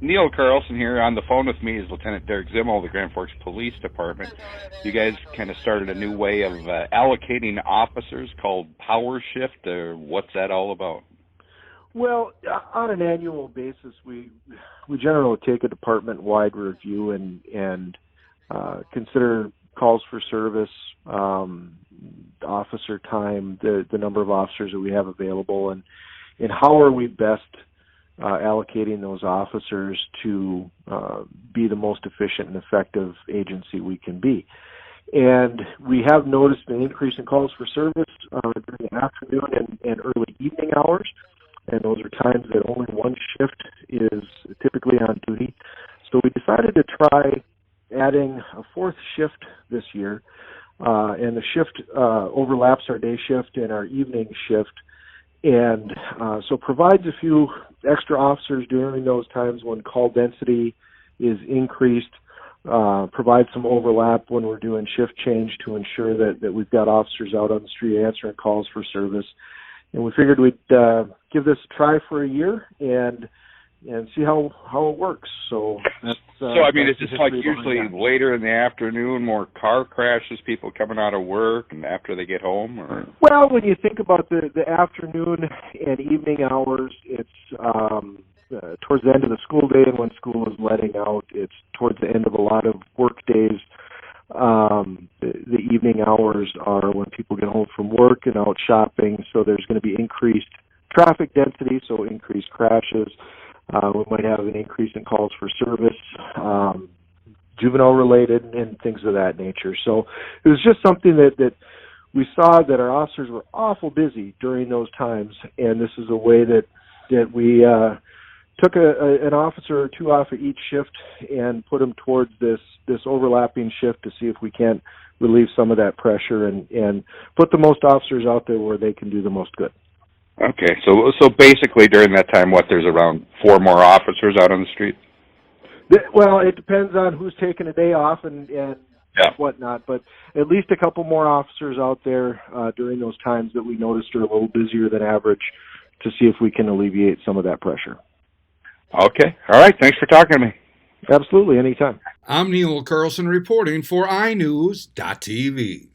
Neil Carlson here. On the phone with me is Lieutenant Derek Zimmel of the Grand Forks Police Department. You guys kind of started a new way of allocating officers called Power Shift. What's that all about? Well, on an annual basis, we generally take a department-wide review and consider calls for service, officer time, the number of officers that we have available, and how are we best allocating those officers to be the most efficient and effective agency we can be. And we have noticed an increase in calls for service during the afternoon and early evening hours, and those are times that only one shift is typically on duty. So we decided to try adding a fourth shift this year, and the shift overlaps our day shift and our evening shift, and so provides a few extra officers during those times when call density is increased, provides some overlap when we're doing shift change to ensure that we've got officers out on the street answering calls for service. And we figured we'd give this a try for a year and see how it works. So that's I mean, is this like usually later in the afternoon, more car crashes, people coming out of work and after they get home? Or? Well, when you think about the afternoon and evening hours, it's towards the end of the school day and when school is letting out. It's towards the end of a lot of work days. The evening hours are when people get home from work and out shopping, so there's going to be increased traffic density, so increased crashes. We might have an increase in calls for service, juvenile-related, and things of that nature. So it was just something that we saw that our officers were awful busy during those times, and this is a way that we took an officer or two off of each shift and put them towards this overlapping shift to see if we can't relieve some of that pressure and put the most officers out there where they can do the most good. Okay, so basically during that time, there's around 4 more officers out on the street? Well, it depends on who's taking a day off and whatnot, but at least a couple more officers out there during those times that we noticed are a little busier than average to see if we can alleviate some of that pressure. Okay, all right, thanks for talking to me. Absolutely, anytime. I'm Neil Carlson reporting for iNewZ.TV.